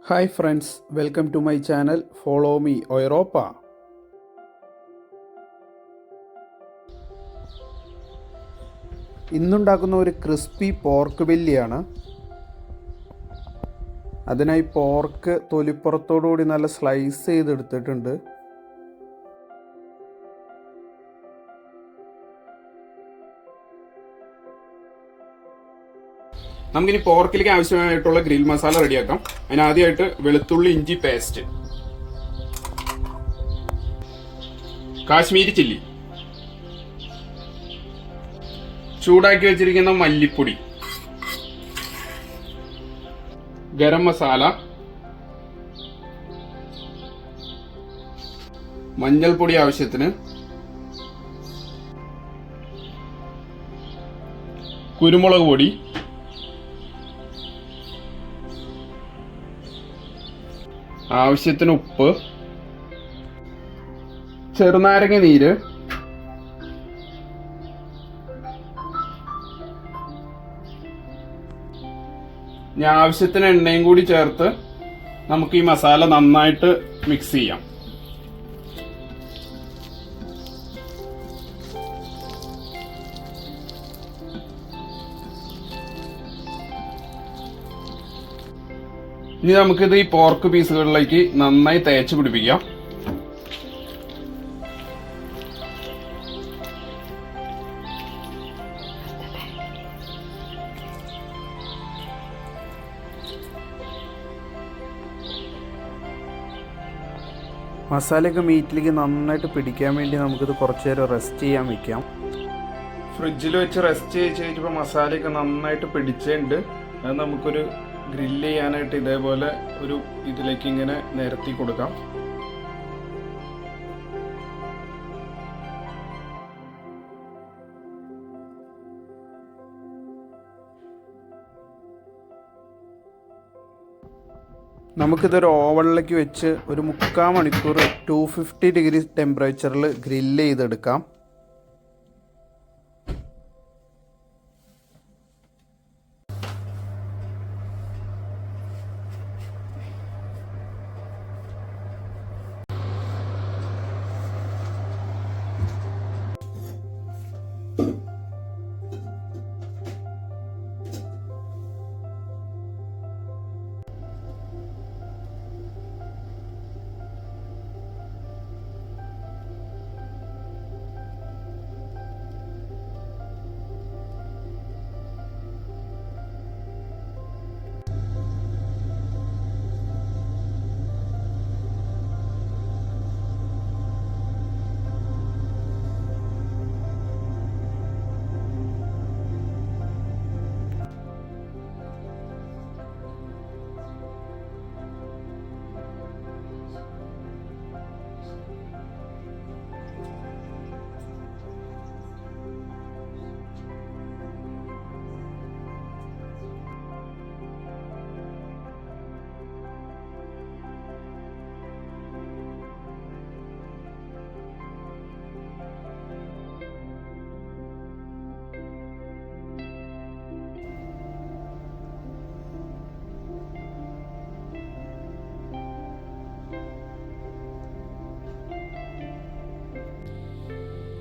Hi friends, welcome to my channel FollowME Europa. ഇന്നുണ്ടാക്കുന്ന ഒരു crispy pork ബെല്ലിയാണ്. അതിനായി pork തൊലിപ്പുറത്തോടുകൂടി നല്ല slice ചെയ്തെടുത്തിട്ടുണ്ട്. നമുക്കിനി പോർക്കിലേക്ക് ആവശ്യമായിട്ടുള്ള ഗ്രിൽ മസാല റെഡിയാക്കാം. അതിനാദ്യമായിട്ട് വെളുത്തുള്ളി ഇഞ്ചി പേസ്റ്റ്, കാശ്മീരി ചില്ലി, ചൂടാക്കി വെച്ചിരിക്കുന്ന മല്ലിപ്പൊടി, ഗരം മസാല, മഞ്ഞൾപ്പൊടി ആവശ്യത്തിന്, കുരുമുളക് പൊടി, ആവശ്യത്തിന് ഉപ്പ്, ചെറുനാരങ്ങ നീര്, ആവശ്യത്തിന് എണ്ണയും കൂടി ചേർത്ത് നമുക്ക് ഈ മസാല നന്നായിട്ട് മിക്സ് ചെയ്യാം. ഇനി നമുക്കിത് ഈ പോർക്ക് പീസുകളിലേക്ക് നന്നായി തേച്ച് പിടിപ്പിക്കാം. മസാലയൊക്കെ മീറ്റിലേക്ക് നന്നായിട്ട് പിടിക്കാൻ വേണ്ടി നമുക്കിത് കുറച്ച് നേരം റെസ്റ്റ് ചെയ്യാൻ വെക്കാം. ഫ്രിഡ്ജിൽ വെച്ച് റെസ്റ്റ് ചെയ്ത് കഴിഞ്ഞപ്പോൾ മസാലയൊക്കെ നന്നായിട്ട് പിടിച്ചിട്ടുണ്ട്. അത് നമുക്കൊരു ഗ്രില്ല് ചെയ്യാനായിട്ട് ഇതേപോലെ ഒരു ഇതിലേക്ക് ഇങ്ങനെ നിരത്തി കൊടുക്കാം. നമുക്കിതൊരു ഓവനിലേക്ക് വെച്ച് ഒരു 3/4 മണിക്കൂർ 250 ഡിഗ്രി ടെമ്പറേച്ചറിൽ ഗ്രില്ല് ചെയ്തെടുക്കാം.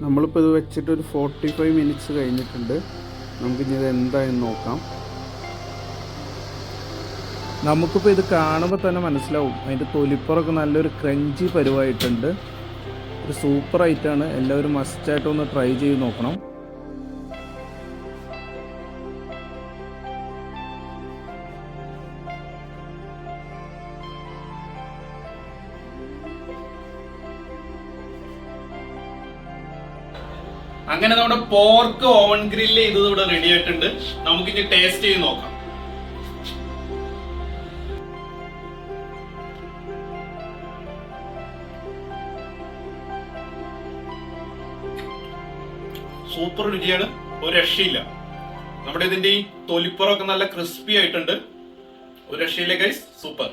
നമ്മളിപ്പോൾ ഇത് വെച്ചിട്ട് ഒരു 45 മിനിറ്റ്സ് കഴിഞ്ഞിട്ടുണ്ട്. നമുക്കിനി ഇത് എന്തായെന്ന് നോക്കാം. നമുക്കിപ്പോൾ ഇത് കാണുമ്പോൾ തന്നെ മനസ്സിലാവും അതിൻ്റെ തൊലിപ്പുറമൊക്കെ നല്ലൊരു ക്രഞ്ചി പരുവായിട്ടുണ്ട്. ഒരു സൂപ്പർ ഐറ്റമാണ്. എല്ലാവരും മസ്റ്റായിട്ടൊന്ന് ട്രൈ ചെയ്ത് നോക്കണം. അങ്ങനെ നമ്മുടെ പോർക്ക് ഓവൻ ഗ്രില്ല് ചെയ്തത് ഇവിടെ റെഡി ആയിട്ടുണ്ട്. നമുക്കിനി ടേസ്റ്റ് ചെയ്ത് നോക്കാം. സൂപ്പർ രുചിയാണ്, ഒരു രക്ഷയില്ല. നമ്മുടെ ഇതിന്റെ ഈ തൊലിപ്പുറമൊക്കെ നല്ല ക്രിസ്പി ആയിട്ടുണ്ട്. ഒരു രക്ഷയില്ല ഗൈസ്, സൂപ്പർ.